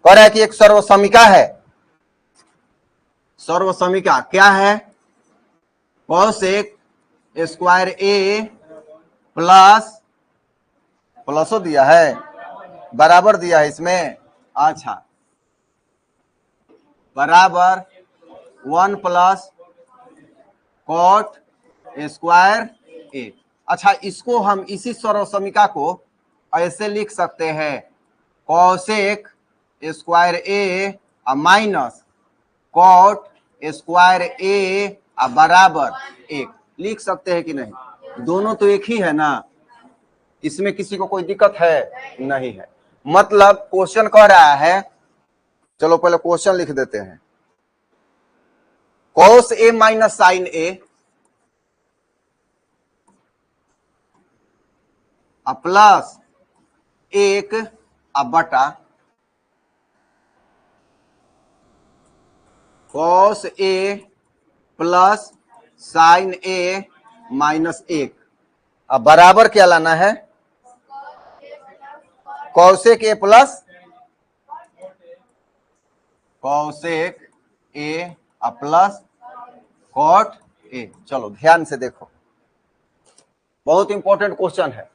कह रहा है कि एक सर्वसमिका है। सर्वसमिका क्या है? कोसेक स्क्वायर ए प्लस प्लसो दिया है, बराबर दिया है इसमें। अच्छा, बराबर 1 प्लस कॉट स्क्वायर ए। अच्छा, इसको हम इसी सर्वसमिका को ऐसे लिख सकते हैं, कोसेक स्क्वायर ए माइनस कॉट स्क्वायर ए बराबर 1 लिख सकते हैं कि नहीं? दोनों तो एक ही है ना, इसमें किसी को कोई दिक्कत है नहीं है। मतलब क्वेश्चन कह रहा है, चलो पहले क्वेश्चन लिख देते हैं, cos A minus sine A plus 1 बटा cos A plus sine A minus 1। अब बराबर क्या लाना है? Cosec A plus cosec A plus cot A. चलो ध्यान से देखो, बहुत इंपॉर्टेंट क्वेश्चन है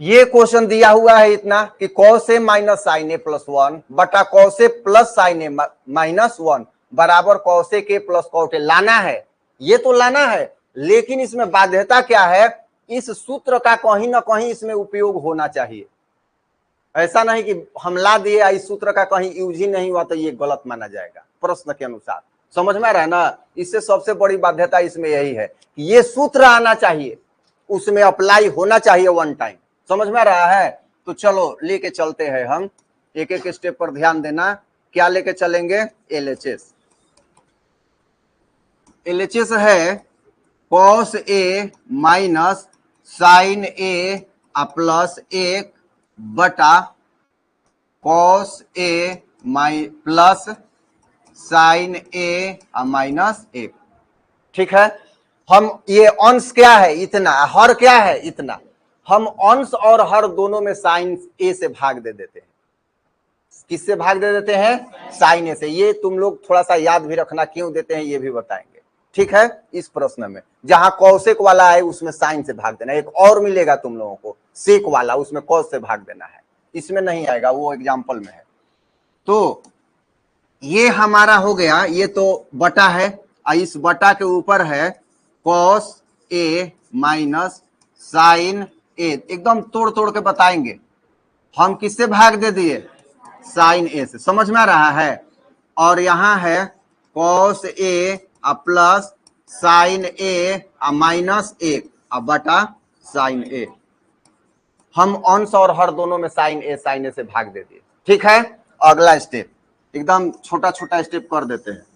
ये। क्वेश्चन दिया हुआ है इतना कि cos A minus sine A plus 1 बटा cos A plus sine A minus 1 बराबर cosec A plus cot A लाना है। ये तो लाना है, लेकिन इसमें बाध्यता क्या है? इस सूत्र का कहीं ना कहीं इसमें उपयोग होना चाहिए। ऐसा नहीं कि हम ला दिए इस सूत्र का कहीं यूज ही नहीं हुआ तो ये गलत माना जाएगा प्रश्न के अनुसार। समझ में आ रहा है ना? इससे सबसे बड़ी बाध्यता इसमें यही है कि ये सूत्र आना चाहिए, उसमें अप्लाई होना चाहिए वन टाइम। समझ में आ रहा है? तो चलो लेके चलते हैं हम, एक एक स्टेप पर ध्यान देना। क्या लेके चलेंगे? एलएचएस। एलएचएस है cos A minus sine A plus 1 बटा cos A plus sine A minus 1। ठीक है, हम ये अंश क्या है? इतना। हर क्या है? इतना। हम अंश और हर दोनों में साइन ए से भाग दे देते हैं। किससे भाग दे देते हैं? साइन ए से। ये तुम लोग थोड़ा सा याद भी रखना, क्यों देते हैं ये भी बताएंगे। ठीक है, इस प्रश्न में जहां कौशिक वाला है उसमें साइन से भाग देना। एक और मिलेगा तुम लोगों को सेक वाला, उसमें कौश से भाग देना है। इसमें नहीं आएगा, वो एग्जाम्पल में है। तो ये हमारा हो गया, ये तो बटा है, इस बटा के ऊपर है कॉस ए माइनस साइन ए। एकदम तोड़ तोड़ के बताएंगे। हम किससे भाग दे दिए? साइन ए से। समझ में आ रहा है? और यहां है cos A plus sine A minus 1 बटा साइन ए। हम अंश और हर दोनों में साइन ए से भाग दे दिए। ठीक है, अगला स्टेप एकदम छोटा छोटा स्टेप कर देते हैं।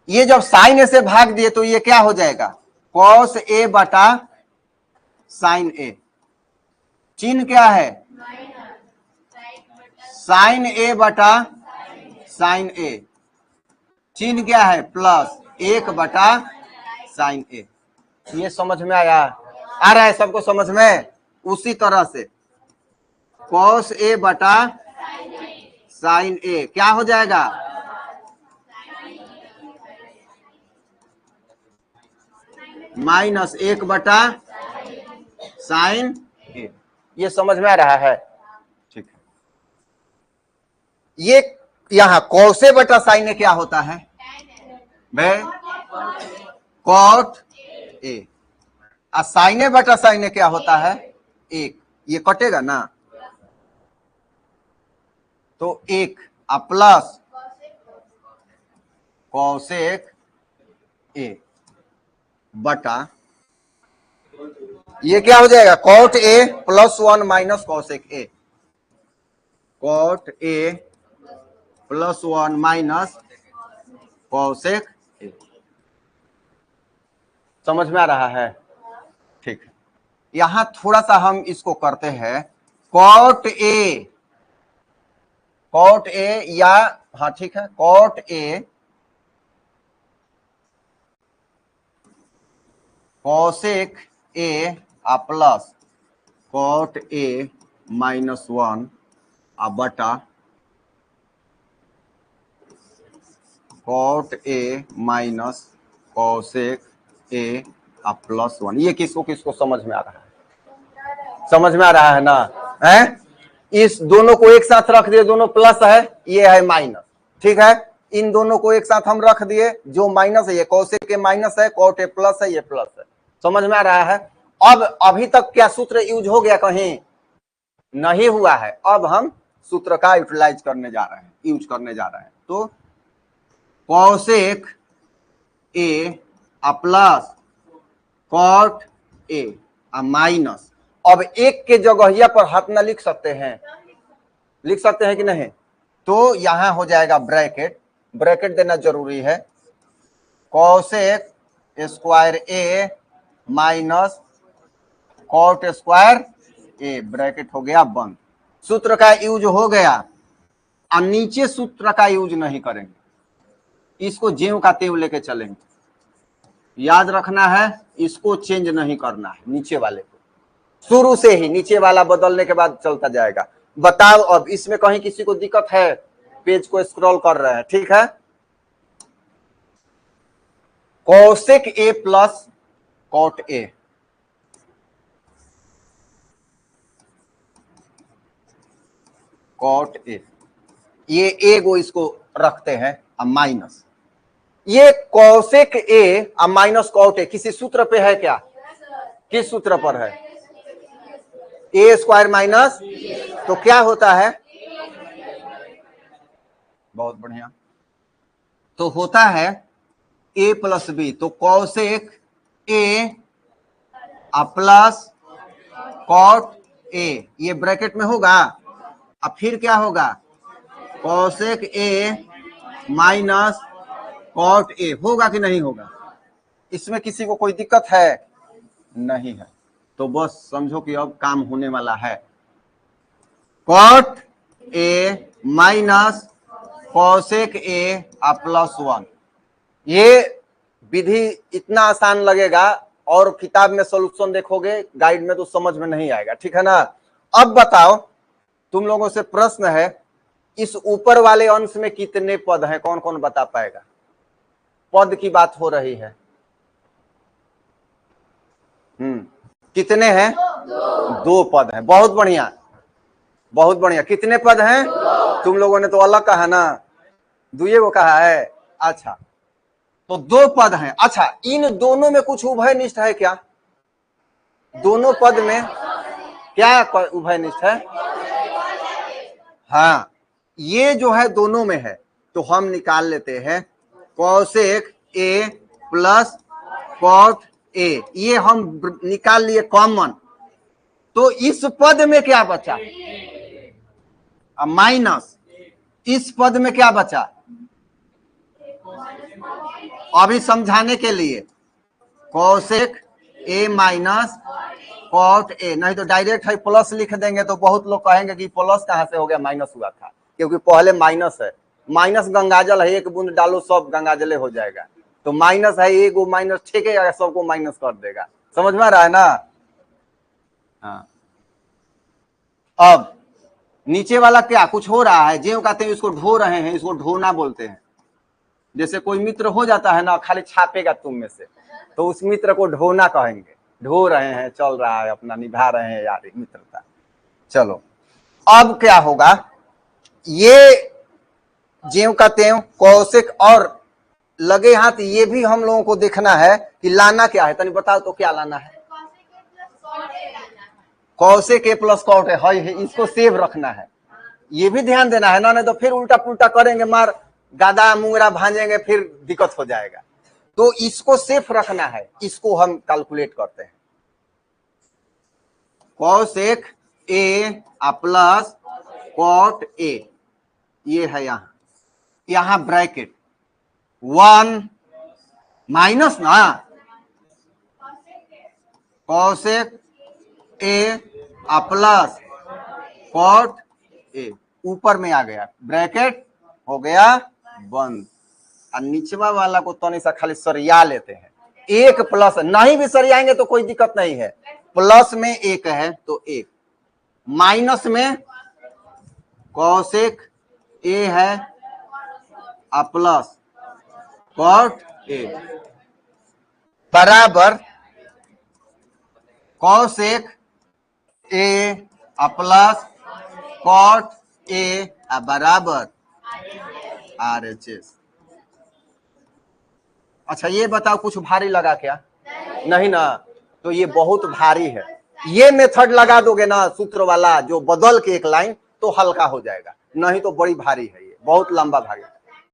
ये जब साइन ए से भाग दिए तो ये क्या हो जाएगा? कॉस ए बटा साइन ए। चिन्ह क्या है? साइन ए बटा साइन ए। चिन्ह क्या है? प्लस 1 बटा साइन ए। ये समझ में आया? आ रहा है सबको समझ में? उसी तरह से कॉस ए बटा साइन ए क्या हो जाएगा? माइनस 1 बटा साइन ए। ये समझ में आ रहा है? ठीक है। ये यहां कॉस ए बटा साइन ए क्या होता है? भाई कॉट ए। साइन ए बटा साइन ए क्या होता है? 1। ये कटेगा ना, तो 1 प्लस कॉसेक ए बटा ये क्या हो जाएगा? Cot A plus 1 minus cosec A. Cot A plus 1 minus cosec A. समझ में आ रहा है? ठीक है, यहां थोड़ा सा हम इसको करते हैं। कॉट ए या हाँ ठीक है, cot A cosec A plus cot A minus 1 बटा cot A minus cosec A plus 1। ये किसको किसको समझ में आ रहा है? समझ में आ रहा है ना? है, इस दोनों को एक साथ रख दिए, दोनों प्लस है, ये है माइनस, ठीक है। इन दोनों को एक साथ हम रख दिए, जो माइनस है ये कॉसेक के माइनस है, कॉट ए प्लस है, ये प्लस है। समझ में आ रहा है? अब अभी तक क्या सूत्र यूज हो गया? कहीं नहीं हुआ है। अब हम सूत्र का यूटिलाइज करने जा रहे हैं, यूज करने जा रहे हैं। तो cosec A plus cot A minus, अब एक के जगह पर हाथ ना लिख सकते हैं? लिख सकते हैं कि नहीं? तो यहां हो जाएगा ब्रैकेट, ब्रैकेट देना जरूरी है। कॉसेक स्क्वायर ए माइनस कॉट स्क्वायर ए, ब्रैकेट हो गया बंद। सूत्र का यूज हो गया। अब नीचे सूत्र का यूज नहीं करेंगे, इसको ज्यों का त्यों लेके चलेंगे। याद रखना है, इसको चेंज नहीं करना है, नीचे वाले को शुरू से ही, नीचे वाला बदलने के बाद चलता जाएगा। बताओ अब इसमें कहीं किसी को दिक्कत है? पेज को स्क्रॉल कर रहे हैं, ठीक है। Cosec A plus cot A, cot A, ये ए को इसको रखते हैं माइनस, ये cosec A minus cot A किसी सूत्र पे है क्या? किस सूत्र पर है? ए स्क्वायर माइनस, तो क्या होता है? बहुत बढ़िया, तो होता है ए प्लस बी। तो cosec A plus cot A, ये ब्रैकेट में होगा। अब फिर क्या होगा? Cosec A minus cot A, होगा कि नहीं होगा? इसमें किसी को कोई दिक्कत है? नहीं है। तो बस समझो कि अब काम होने वाला है। Cot A minus cosec A plus 1, ये विधि इतना आसान लगेगा, और किताब में सॉल्यूशन देखोगे, गाइड में तो समझ में नहीं आएगा, ठीक है ना। अब बताओ, तुम लोगों से प्रश्न है, इस ऊपर वाले अंश में कितने पद हैं? कौन कौन बता पाएगा? पद की बात हो रही है। कितने हैं? दो पद हैं। बहुत बढ़िया, बहुत बढ़िया। कितने पद हैं? तुम लोगों ने तो अलग कहा ना, दुए को कहा है। अच्छा, तो दो पद हैं। अच्छा, इन दोनों में कुछ उभयनिष्ठ है क्या? दोनों पद में क्या उभयनिष्ठ है? हाँ, ये जो है दोनों में है, तो हम निकाल लेते हैं cosec A plus cot A, ये हम निकाल लिए कॉमन। तो इस पद में क्या बचा? माइनस। इस पद में क्या बचा? अभी समझाने के लिए, cosec A minus cot A, नहीं तो डायरेक्ट है प्लस लिख देंगे तो बहुत लोग कहेंगे कि प्लस कहां से हो गया, माइनस हुआ था, क्योंकि पहले माइनस है। माइनस गंगाजल है, एक बूंद डालो सब गंगाजले हो जाएगा। तो माइनस है, एक माइनस ठेकेगा, सबको माइनस कर देगा। समझ में आ रहा है ना? हाँ। अब नीचे वाला क्या कुछ हो रहा है? ज्यों कहते हैं इसको ढो रहे हैं, इसको ढोना बोलते हैं। जैसे कोई मित्र हो जाता है ना, खाली छापेगा तुम में से, तो उस मित्र को ढोना कहेंगे। ढो रहे हैं, चल रहा है अपना, निभा रहे हैं यार मित्रता। चलो, अब क्या होगा? ये ज्यों का त्यों कौशिक और लगे हाथ, ये भी हम लोगों को देखना है कि लाना क्या है। तनी बताओ तो क्या लाना है? कौशिक ए प्लस कॉट है, इसको सेव रखना है। ये भी ध्यान देना है ना, नहीं तो फिर उल्टा पुल्टा करेंगे, मार गादा मुंगरा भांजेंगे, फिर दिक्कत हो जाएगा। तो इसको सेफ रखना है, इसको हम कैलकुलेट करते हैं। Cosec A plus cot A, ये है यहां ब्रैकेट 1 माइनस ना cosec A plus cot A, ऊपर में आ गया, ब्रैकेट हो गया बंद। और निचवा वाला को तो नहीं सा खाली सरिया लेते हैं। एक प्लस, नहीं भी सरियाएंगे तो कोई दिक्कत नहीं है। प्लस में एक है तो एक, माइनस में कॉसेक ए है प्लस कॉट ए बराबर cosec A plus cot A बराबर RHS। अच्छा ये बताओ कुछ भारी लगा क्या? नहीं ना, तो ये बहुत भारी है। ये मेथड लगा दोगे ना सूत्र वाला जो बदल के एक लाइन, तो हल्का हो जाएगा, नहीं तो बड़ी भारी है, ये बहुत लंबा भारी।